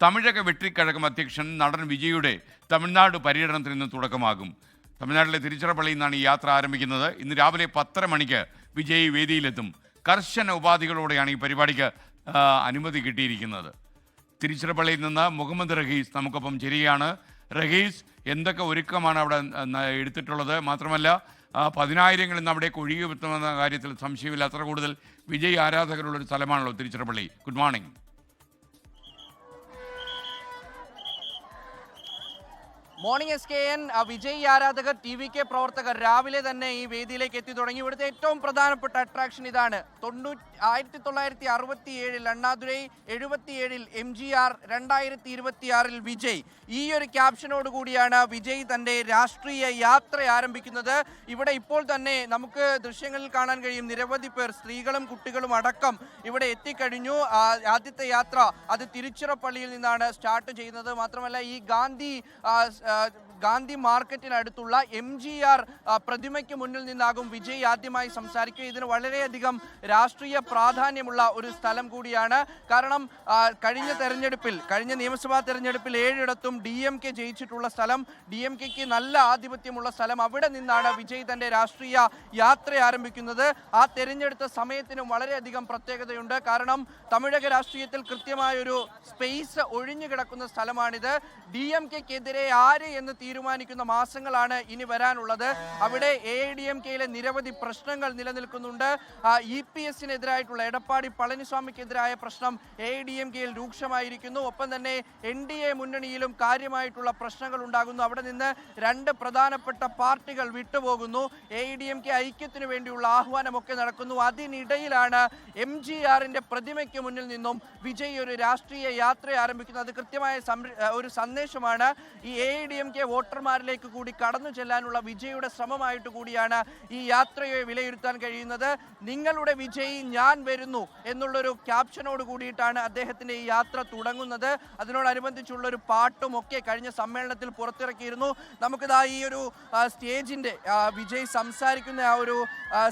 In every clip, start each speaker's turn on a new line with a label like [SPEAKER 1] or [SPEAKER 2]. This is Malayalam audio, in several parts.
[SPEAKER 1] തമിഴക വെട്രിക്കഴകം അധ്യക്ഷൻ നടൻ വിജയുടെ തമിഴ്നാട് പര്യടനത്തിന് ഇന്ന് തുടക്കമാകും. തമിഴ്നാട്ടിലെ തിരുച്ചിറപ്പള്ളിയിൽ നിന്നാണ് ഈ യാത്ര ആരംഭിക്കുന്നത്. ഇന്ന് രാവിലെ 10:30 മണിക്ക് വിജയ് വേദിയിലെത്തും. കർശന ഉപാധികളോടെയാണ് ഈ പരിപാടിക്ക് അനുമതി കിട്ടിയിരിക്കുന്നത്. തിരുച്ചിറപ്പള്ളിയിൽ നിന്ന് മുഹമ്മദ് റഹീസ് നമുക്കൊപ്പം ചേരുകയാണ്. റഹീസ്, എന്തൊക്കെ ഒരുക്കമാണ് അവിടെ എടുത്തിട്ടുള്ളത്? മാത്രമല്ല, 10,000 ഇന്ന് അവിടേക്ക് ഒഴുകിയെത്തുമെന്ന കാര്യത്തിൽ സംശയമില്ല. അത്ര കൂടുതൽ വിജയ് ആരാധകരുള്ളൊരു സ്ഥലമാണല്ലോ Tiruchirappalli. Good morning.
[SPEAKER 2] Morning SKN. Vijay ആരാധകർ, TV കെ പ്രവർത്തകർ രാവിലെ തന്നെ ഈ വേദിയിലേക്ക് എത്തി തുടങ്ങി. ഇവിടുത്തെ ഏറ്റവും പ്രധാനപ്പെട്ട അട്രാക്ഷൻ ഇതാണ്. 1967 അണ്ണാദുരൈ, 77 MGR, 2026 വിജയ്. ഈ ഒരു ക്യാപ്ഷനോട് കൂടിയാണ് വിജയ് തൻ്റെ രാഷ്ട്രീയ യാത്ര ആരംഭിക്കുന്നത്. ഇവിടെ ഇപ്പോൾ തന്നെ നമുക്ക് ദൃശ്യങ്ങളിൽ കാണാൻ കഴിയും, നിരവധി പേർ, സ്ത്രീകളും കുട്ടികളും അടക്കം ഇവിടെ എത്തിക്കഴിഞ്ഞു. ആദ്യത്തെ യാത്ര അത് തിരുച്ചിറപ്പള്ളിയിൽ നിന്നാണ് സ്റ്റാർട്ട് ചെയ്യുന്നത്. മാത്രമല്ല, ഈ ഗാന്ധി മാർക്കറ്റിനടുത്തുള്ള MGR പ്രതിമയ്ക്ക് മുന്നിൽ നിന്നാകും വിജയ് ആദ്യമായി സംസാരിക്കുക. ഇതിന് വളരെയധികം രാഷ്ട്രീയ പ്രാധാന്യമുള്ള ഒരു സ്ഥലം കൂടിയാണ്. കാരണം കഴിഞ്ഞ നിയമസഭാ തെരഞ്ഞെടുപ്പിൽ 7ഇടത്തും DMK ജയിച്ചിട്ടുള്ള സ്ഥലം, DMKക്ക് നല്ല ആധിപത്യമുള്ള സ്ഥലം. അവിടെ നിന്നാണ് വിജയ് തൻ്റെ രാഷ്ട്രീയ യാത്ര ആരംഭിക്കുന്നത്. ആ തെരഞ്ഞെടുത്ത സമയത്തിനും വളരെയധികം പ്രത്യേകതയുണ്ട്. കാരണം തമിഴക രാഷ്ട്രീയത്തിൽ കൃത്യമായൊരു സ്പേസ് ഒഴിഞ്ഞു കിടക്കുന്ന സ്ഥലമാണിത്. DMKക്കെതിരെ ആര് എന്ന് തീരുമാനിക്കുന്ന മാസങ്ങളാണ് ഇനി വരാനുള്ളത്. അവിടെ AIDMKയിലെ നിരവധി പ്രശ്നങ്ങൾ നിലനിൽക്കുന്നുണ്ട്. EPSനെതിരായിട്ടുള്ള, എടപ്പാടി പളനിസ്വാമിക്കെതിരായ പ്രശ്നം AIDMKയിൽ രൂക്ഷമായിരിക്കുന്നു. ഒപ്പം തന്നെ NDA മുന്നണിയിലും കാര്യമായിട്ടുള്ള പ്രശ്നങ്ങൾ ഉണ്ടാകുന്നു. അവിടെ നിന്ന് 2 പ്രധാനപ്പെട്ട പാർട്ടികൾ വിട്ടുപോകുന്നു. AIDMK ഐക്യത്തിനു വേണ്ടിയുള്ള ആഹ്വാനമൊക്കെ നടക്കുന്നു. അതിനിടയിലാണ് MGRന്റെ പ്രതിമയ്ക്ക് മുന്നിൽ നിന്നും വിജയ് ഒരു രാഷ്ട്രീയ യാത്ര ആരംഭിക്കുന്നത്. അത് കൃത്യമായ ഒരു സന്ദേശമാണ്. ഈ AIDMK വോട്ടർമാരിലേക്ക് കൂടി കടന്നു ചെല്ലാനുള്ള വിജയുടെ ശ്രമമായിട്ട് കൂടിയാണ് ഈ യാത്രയെ വിലയിരുത്താൻ കഴിയുന്നത്. നിങ്ങളുടെ വിജയ് ഞാൻ വരുന്നു എന്നുള്ളൊരു ക്യാപ്ഷനോട് കൂടിയിട്ടാണ് അദ്ദേഹത്തിൻ്റെ ഈ യാത്ര തുടങ്ങുന്നത്. അതിനോടനുബന്ധിച്ചുള്ള ഒരു പാട്ടും ഒക്കെ കഴിഞ്ഞ സമ്മേളനത്തിൽ പുറത്തിറക്കിയിരുന്നു. നമുക്കിതാ ഈ ഒരു സ്റ്റേജിൻ്റെ, വിജയ് സംസാരിക്കുന്ന ആ ഒരു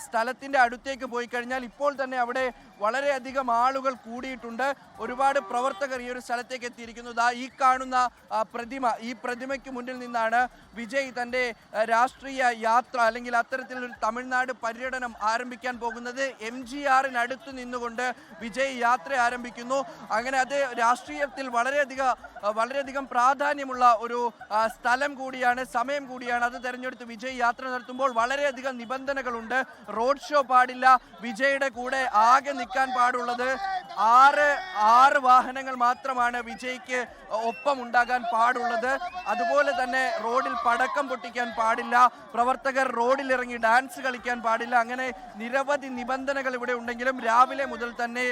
[SPEAKER 2] സ്ഥലത്തിൻ്റെ അടുത്തേക്ക് പോയി കഴിഞ്ഞാൽ ഇപ്പോൾ തന്നെ അവിടെ വളരെയധികം ആളുകൾ കൂടിയിട്ടുണ്ട്. ഒരുപാട് പ്രവർത്തകർ ഈ ഒരു സ്ഥലത്തേക്ക് എത്തിയിരിക്കുന്നു. ഈ കാണുന്ന പ്രതിമ, ഈ പ്രതിമയ്ക്ക് മുന്നിൽ നിന്നാണ് വിജയ് തൻ്റെ രാഷ്ട്രീയ യാത്ര, അല്ലെങ്കിൽ അത്തരത്തിലൊരു തമിഴ്നാട് പര്യടനം ആരംഭിക്കാൻ പോകുന്നത്. MGRനടുത്ത് നിന്നുകൊണ്ട് വിജയ് യാത്ര ആരംഭിക്കുന്നു. അങ്ങനെ അത് രാഷ്ട്രീയത്തിൽ വളരെയധികം പ്രാധാന്യമുള്ള ഒരു സ്ഥലം കൂടിയാണ്, സമയം കൂടിയാണ്. അത് തെരഞ്ഞെടുത്ത് വിജയ് യാത്ര നടത്തുമ്പോൾ വളരെയധികം നിബന്ധനകളുണ്ട്. റോഡ് ഷോ പാടില്ല. വിജയുടെ കൂടെ ആകെ നിൽക്കാൻ പാടുള്ളത് 6 വാഹനങ്ങൾ മാത്രമാണ് വിജയ്ക്ക് ഒപ്പം ഉണ്ടാകാൻ പാടുള്ളത്. അതുപോലെ തന്നെ റോഡിൽ പടക്കം പൊട്ടിക്കാൻ പാടില്ല. പ്രവർത്തകർ റോഡിലിറങ്ങി ഡാൻസ് കളിക്കാൻ പാടില്ല. അങ്ങനെ നിരവധി നിബന്ധനകൾ ഇവിടെ ഉണ്ടെങ്കിലും രാവിലെ മുതൽ തന്നെ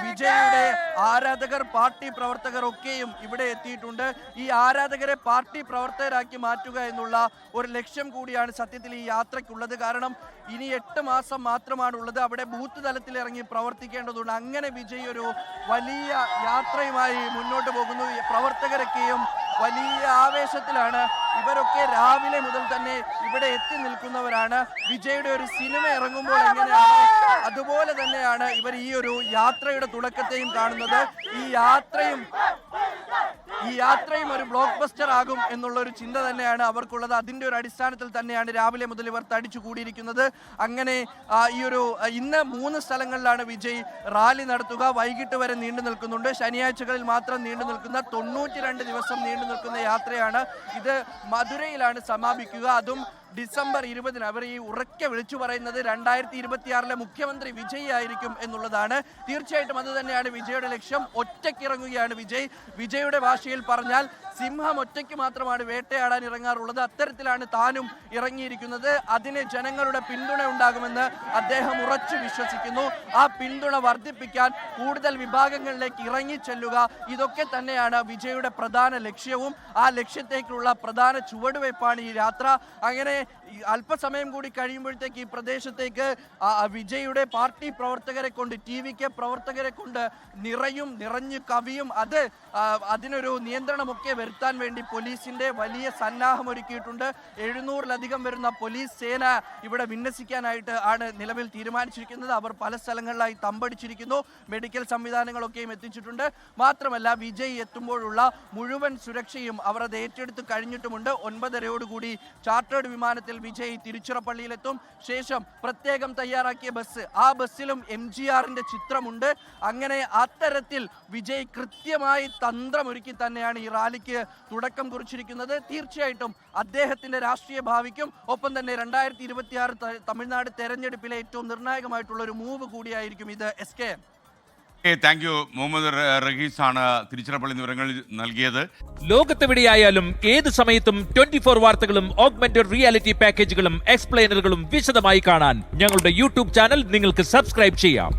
[SPEAKER 2] വിജയുടെ ആരാധകർ, പാർട്ടി പ്രവർത്തകർ ഒക്കെയും ഇവിടെ എത്തിയിട്ടുണ്ട്. ഈ ആരാധകരെ പാർട്ടി പ്രവർത്തകരാക്കി മാറ്റുക എന്നുള്ള ഒരു ലക്ഷ്യം കൂടിയാണ് സത്യത്തിൽ ഈ യാത്രയ്ക്കുള്ളത്. കാരണം ഇനി 8 മാസം മാത്രമാണുള്ളത്. അവിടെ ബൂത്ത് തലത്തിൽ ഇറങ്ങി പ്രവർത്തിക്കേണ്ടതുണ്ട്. അങ്ങനെ വിജയ് ഒരു വലിയ യാത്രയുമായി മുന്നോട്ട് പോകുന്നു. പ്രവർത്തകരൊക്കെയും വലിയ ആവേശത്തിലാണ്. ഇവരൊക്കെ രാവിലെ മുതൽ തന്നെ ഇവിടെ എത്തി നിൽക്കുന്നവരാണ്. വിജയുടെ ഒരു സിനിമ ഇറങ്ങുമ്പോൾ എങ്ങനെയാണ്, അതുപോലെ തന്നെയാണ് ഇവർ ഈ ഒരു യാത്രയുടെ തുടക്കത്തെയും കാണുന്നത്. ഈ യാത്രയും ഒരു ബ്ലോക്ക് ബസ്റ്റർ ആകും എന്നുള്ള ഒരു ചിന്ത തന്നെയാണ് അവർക്കുള്ളത്. അതിൻ്റെ ഒരു അടിസ്ഥാനത്തിൽ തന്നെയാണ് രാവിലെ മുതൽ ഇവർ തടിച്ചു കൂടിയിരിക്കുന്നത്. അങ്ങനെ ഇന്ന് 3 സ്ഥലങ്ങളിലാണ് വിജയ് റാലി നടത്തുക. വൈകിട്ട് വരെ നീണ്ടു നിൽക്കുന്നുണ്ട്. ശനിയാഴ്ചകളിൽ മാത്രം നീണ്ടു നിൽക്കുന്ന 92 ദിവസം നീണ്ടു നിൽക്കുന്ന യാത്രയാണ് ഇത്. മധുരയിലാണ് സമാപിക്കുക. അതും ഡിസംബർ 20-ന്. അവർ ഈ ഉറക്കെ വിളിച്ചു പറയുന്നത് 2026 മുഖ്യമന്ത്രി വിജയ് ആയിരിക്കും എന്നുള്ളതാണ്. തീർച്ചയായിട്ടും അത് തന്നെയാണ് വിജയുടെ ലക്ഷ്യം. ഒറ്റയ്ക്കിറങ്ങുകയാണ് വിജയ്. വിജയുടെ ഭാഷയിൽ പറഞ്ഞാൽ സിംഹം ഒറ്റയ്ക്ക് മാത്രമാണ് വേട്ടയാടാൻ ഇറങ്ങാറുള്ളത്. അത്തരത്തിലാണ് താനും ഇറങ്ങിയിരിക്കുന്നത്. അതിന് ജനങ്ങളുടെ പിന്തുണ ഉണ്ടാകുമെന്ന് അദ്ദേഹം ഉറച്ചു വിശ്വസിക്കുന്നു. ആ പിന്തുണ വർദ്ധിപ്പിക്കാൻ കൂടുതൽ വിഭാഗങ്ങളിലേക്ക് ഇറങ്ങിച്ചെല്ലുക, ഇതൊക്കെ തന്നെയാണ് വിജയുടെ പ്രധാന ലക്ഷ്യവും. ആ ലക്ഷ്യത്തേക്കുള്ള പ്രധാന ചുവടുവയ്പ്പാണ് ഈ യാത്ര. അങ്ങനെ അല്പസമയം കൂടി കഴിയുമ്പോഴത്തേക്ക് ഈ പ്രദേശത്തേക്ക് വിജയുടെ പാർട്ടി പ്രവർത്തകരെ കൊണ്ട് TV-ക്ക് പ്രവർത്തകരെ കൊണ്ട് നിറഞ്ഞു കവിയും. അതിനൊരു നിയന്ത്രണമൊക്കെ വരുത്താൻ വേണ്ടി പോലീസിന്റെ വലിയ സന്നാഹം ഒരുക്കിയിട്ടുണ്ട്. 700-ലധികം വരുന്ന പോലീസ് സേന ഇവിടെ വിന്യസിക്കാനായിട്ട് ആണ് നിലവിൽ തീരുമാനിച്ചിരിക്കുന്നത്. അവർ പല സ്ഥലങ്ങളിലായി തമ്പടിച്ചിരിക്കുന്നു. മെഡിക്കൽ സംവിധാനങ്ങളൊക്കെയും എത്തിച്ചിട്ടുണ്ട്. മാത്രമല്ല വിജയ് എത്തുമ്പോഴുള്ള മുഴുവൻ സുരക്ഷയും അവർ അത് ഏറ്റെടുത്ത് കഴിഞ്ഞിട്ടുമുണ്ട്. 9:30 ചാർട്ടേഡ് വിമാനത്തിൽ വിജയ് തിരുച്ചിറപ്പള്ളിയിലെത്തും. ശേഷം പ്രത്യേകം തയ്യാറാക്കിയ ബസ്, ആ ബസ്സിലും MGRന്റെ ചിത്രമുണ്ട്. അങ്ങനെ അത്തരത്തിൽ വിജയ് കൃത്യമായി തന്ത്രമൊരുക്കി തന്നെയാണ് ഈ റാലിക്ക് തുടക്കം കുറിച്ചിരിക്കുന്നത്. തീർച്ചയായിട്ടും അദ്ദേഹത്തിന്റെ രാഷ്ട്രീയ ഭാവിക്കും ഒപ്പം തന്നെ 2026 തമിഴ്നാട് തെരഞ്ഞെടുപ്പിലെ ഏറ്റവും നിർണായകമായിട്ടുള്ള ഒരു മൂവ് കൂടിയായിരിക്കും ഇത്. SK.
[SPEAKER 1] Thank you. Muhammad Rahees ആണ് തിരുച്ചിറപ്പള്ളി വിവരങ്ങൾ നൽകിയത്.
[SPEAKER 3] ലോകത്തെവിടെയായാലും ഏത് സമയത്തും 24 വാർത്തകളും ഓഗ്മെന്റഡ് റിയാലിറ്റി പാക്കേജുകളും എക്സ്പ്ലെയിനറുകളും വിശദമായി കാണാൻ ഞങ്ങളുടെ YouTube ചാനൽ നിങ്ങൾക്ക് സബ്സ്ക്രൈബ് ചെയ്യാം.